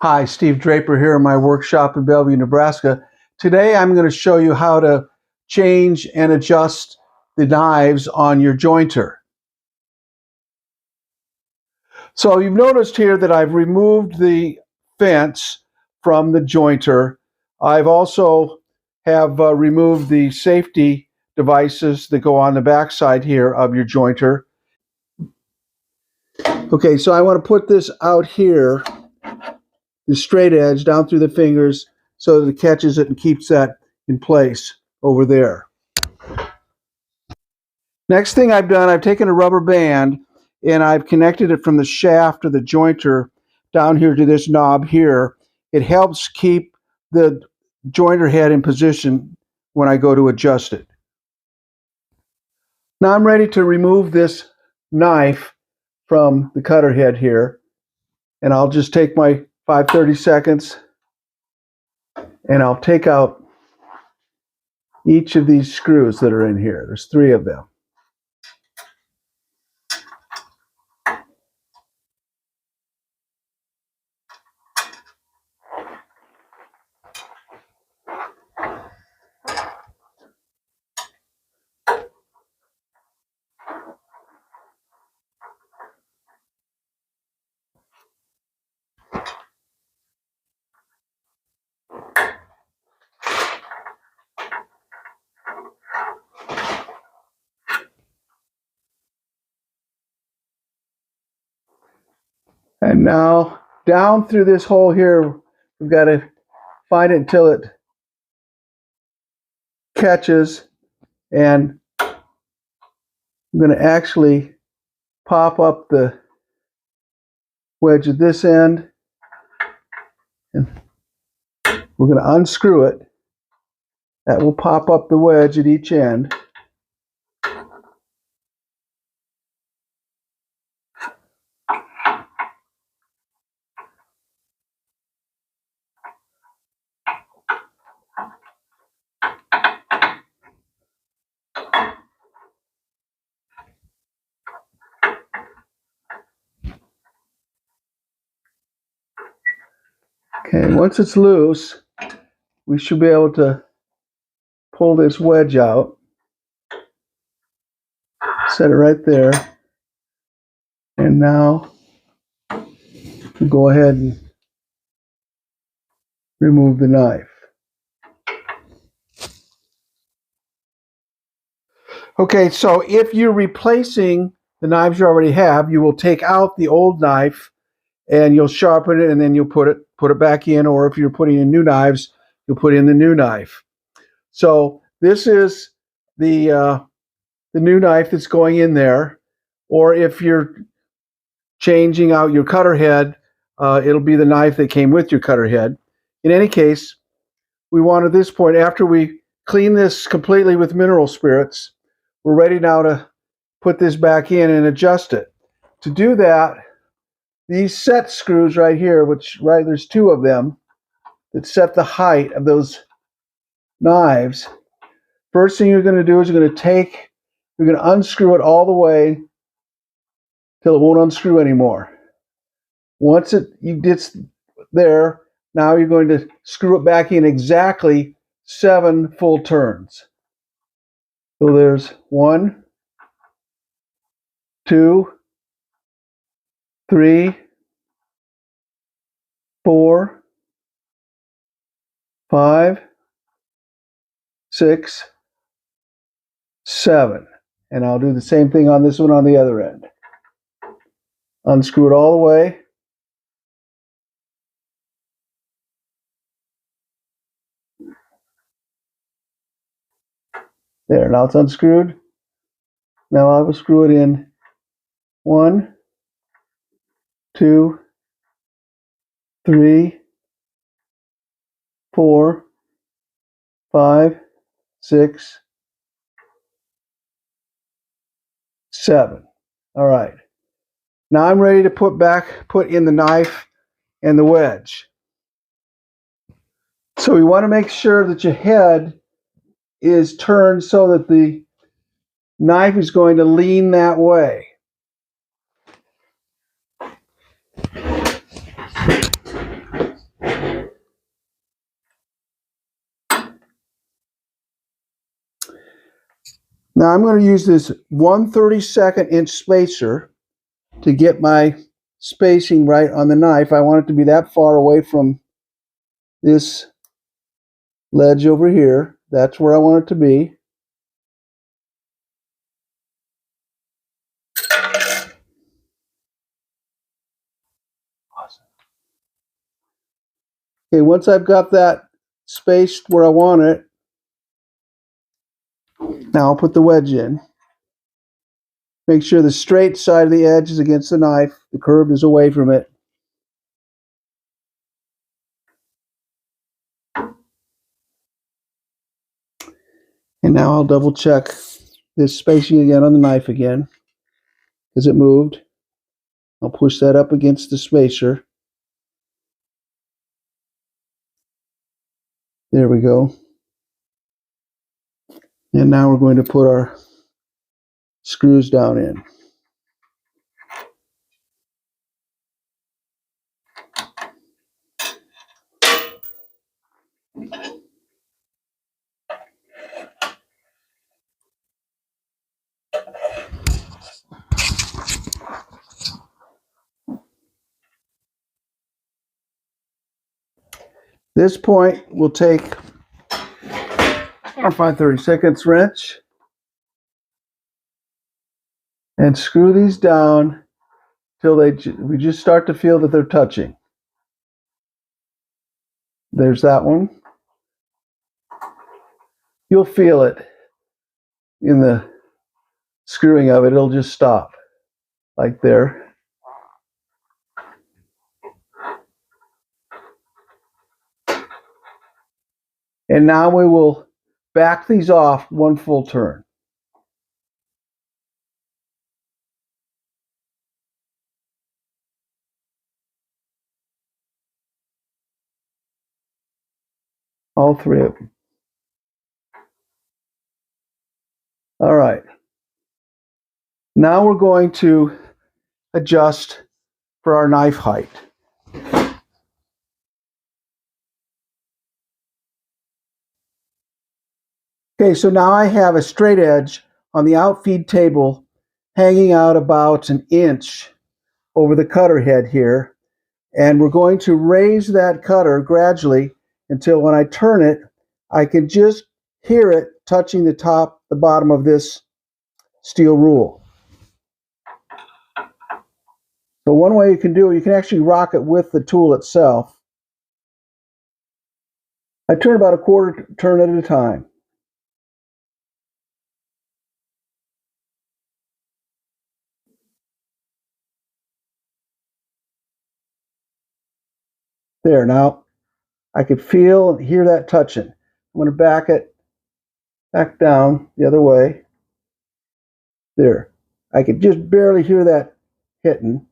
Hi, Steve Draper here in my workshop in Bellevue, Nebraska. Today I'm going to show you how to change and adjust the knives on your jointer. So you've noticed here that I've removed the fence from the jointer. I've also removed the safety devices that go on the back side here of your jointer. Okay, so I want to put this out here, the straight edge down through the fingers so that it catches it and keeps that in place over there. Next thing I've done, I've taken a rubber band and I've connected it from the shaft of the jointer down here to this knob here. It helps keep the jointer head in position when I go to adjust it. Now I'm ready to remove this knife from the cutter head here, and I'll just take my 5/32 and I'll take out each of these screws that are in here. There's 3 of them. And now down through this hole here, we've got to find it until it catches, and I'm going to actually pop up the wedge at this end, and we're going to unscrew it. That will pop up the wedge at each end. Okay, once it's loose, we should be able to pull this wedge out. Set it right there. And now we'll go ahead and remove the knife. Okay, so if you're replacing the knives you already have, you will take out the old knife and you'll sharpen it, and then you'll put it back in, or if you're putting in new knives, you'll put in the new knife. So this is the new knife that's going in there, or if you're changing out your cutter head, it'll be the knife that came with your cutter head. In any case, we want at this point, after we clean this completely with mineral spirits, we're ready now to put this back in and adjust it. To do that, these set screws right here, there's 2 of them that set the height of those knives. First thing you're going to do is you're going to unscrew it all the way till it won't unscrew anymore. Once it gets there, now you're going to screw it back in exactly 7 full turns. So there's 1, 2, 3, 4, 5, 6, 7. And I'll do the same thing on this one on the other end. Unscrew it all the way. There, now it's unscrewed. Now I will screw it in 1, 2, 3, 4, 5, 6, 7. All right. Now I'm ready to put in the knife and the wedge. So we want to make sure that your head is turned so that the knife is going to lean that way. Now I'm going to use this 1/32 inch spacer to get my spacing right on the knife. I want it to be that far away from this ledge over here. That's where I want it to be. Okay, once I've got that spaced where I want it, now I'll put the wedge in. Make sure the straight side of the edge is against the knife, the curved is away from it. And now I'll double check this spacing again on the knife again, because it moved. I'll push that up against the spacer. There we go. And now we're going to put our screws down in. This point, we'll take our 5/32 wrench and screw these down till we just start to feel that they're touching. There's that one. You'll feel it in the screwing of it. It'll just stop like there. And now we will back these off one full turn. All three of them. All right. Now we're going to adjust for our knife height. Okay, so now I have a straight edge on the outfeed table hanging out about 1 inch over the cutter head here. And we're going to raise that cutter gradually until when I turn it, I can just hear it touching the bottom of this steel rule. So one way you can do it, you can actually rock it with the tool itself. I turn about a quarter turn at a time. There, now I could feel and hear that touching. I'm going to back it back down the other way. There. I could just barely hear that hitting.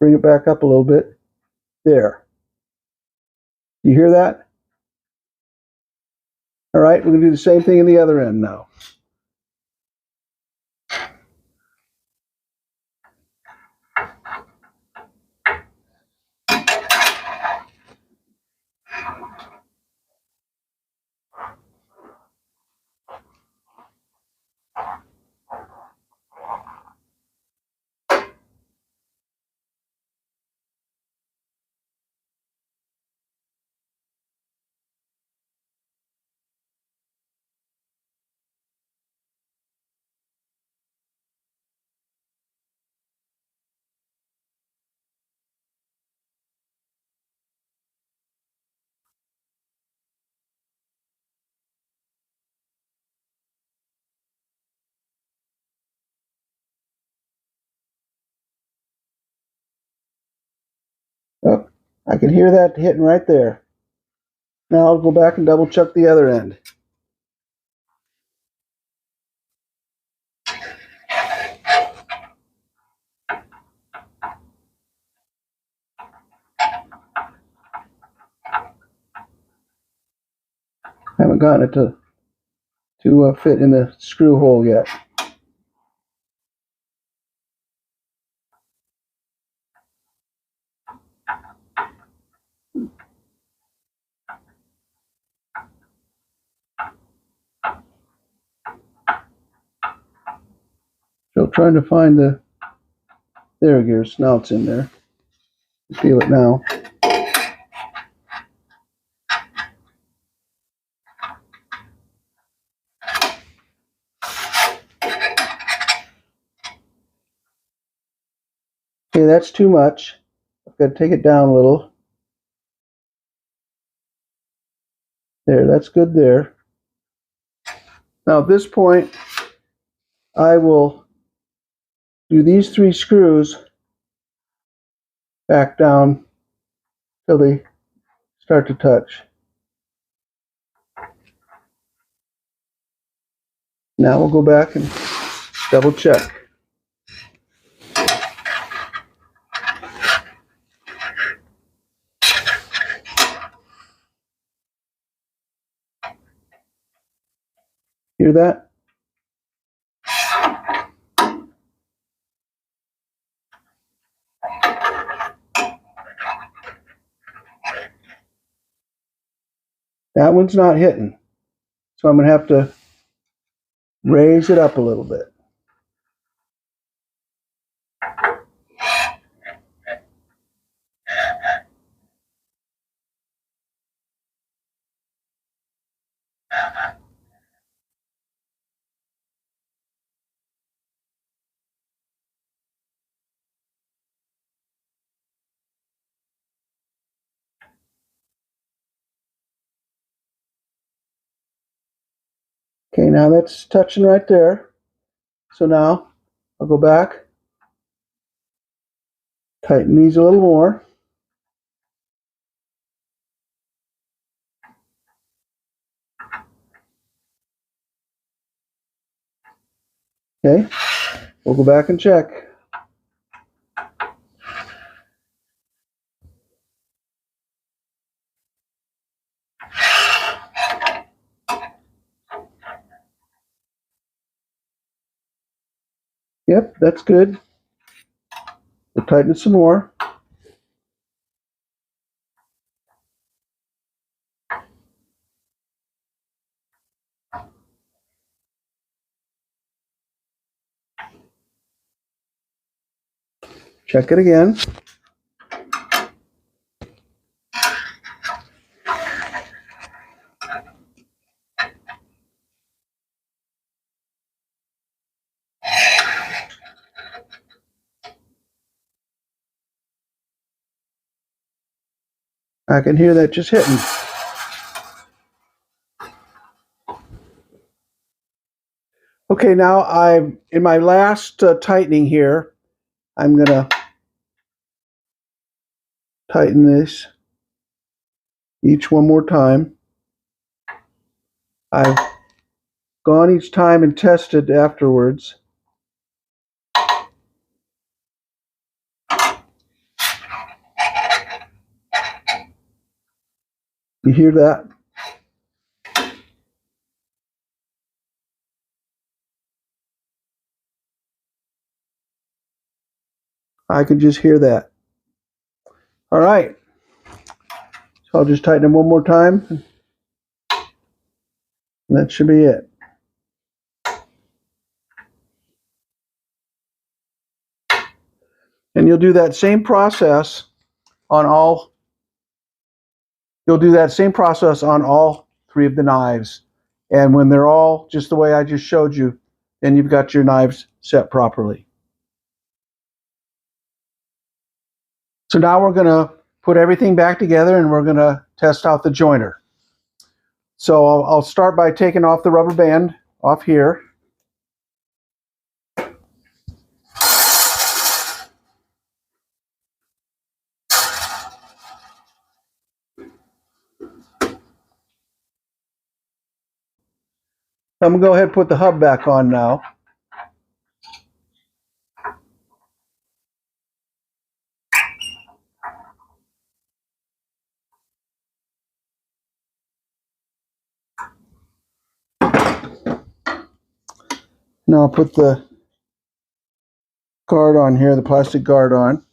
Bring it back up a little bit. There. You hear that? All right, we're going to do the same thing in the other end now. Oh, I can hear that hitting right there. Now I'll go back and double check the other end. Haven't gotten it to fit in the screw hole yet. I'm trying to find the, there it goes, now it's in there. You feel it now. Okay, that's too much. I've got to take it down a little. There, that's good there. Now at this point, I will do these 3 screws back down till they start to touch. Now we'll go back and double check. Hear that? That one's not hitting. So I'm going to have to raise it up a little bit. Okay, now that's touching right there. So now I'll go back, tighten these a little more. Okay, we'll go back and check. Yep, that's good. We'll tighten it some more. Check it again. I can hear that just hitting. Okay, now I'm in my last tightening here. I'm going to tighten this each one more time. I've gone each time and tested afterwards. You hear that? I can just hear that. All right. So I'll just tighten them one more time. And that should be it. And you'll do that same process on all. You'll do that same process on all 3 of the knives. And when they're all just the way I just showed you, then you've got your knives set properly. So now we're going to put everything back together and we're going to test out the jointer. So I'll start by taking off the rubber band off here. I'm going to go ahead and put the hub back on now. Now I'll put the guard on here, the plastic guard on.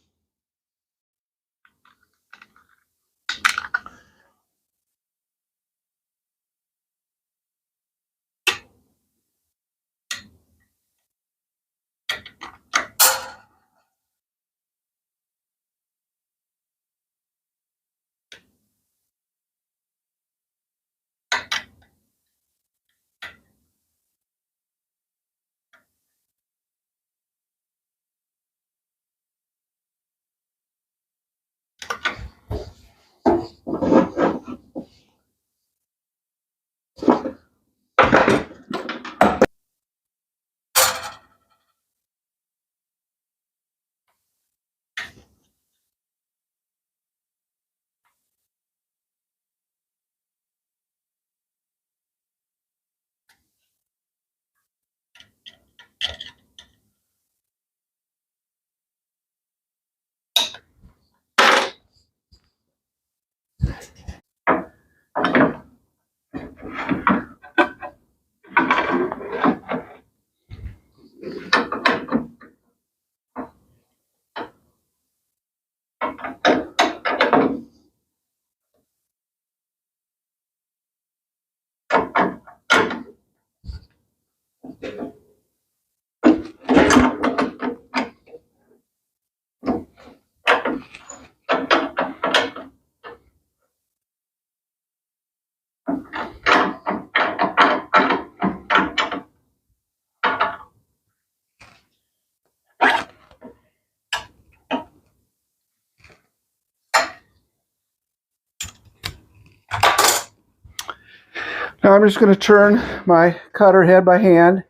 Now I'm just going to turn my cutter head by hand.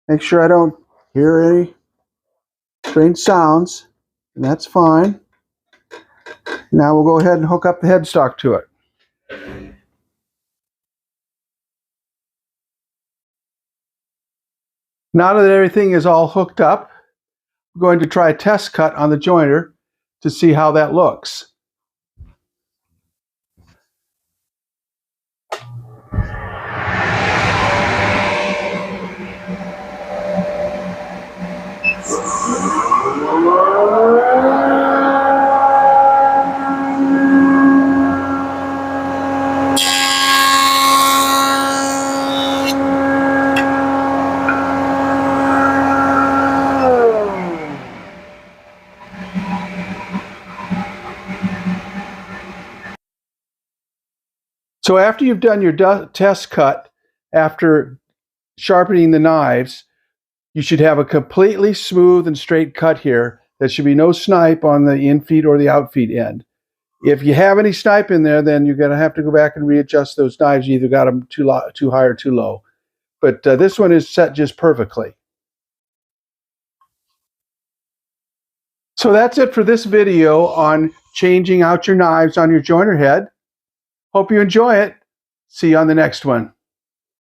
Make sure I don't hear any strange sounds, and that's fine. Now we'll go ahead and hook up the headstock to it. Now that everything is all hooked up, we're going to try a test cut on the jointer to see how that looks. So after you've done your test cut, after sharpening the knives, you should have a completely smooth and straight cut here. There should be no snipe on the in feed or the out feed end. If you have any snipe in there, then you're going to have to go back and readjust those knives. You either got them too high or too low. But this one is set just perfectly. So that's it for this video on changing out your knives on your jointer head. Hope you enjoy it. See you on the next one.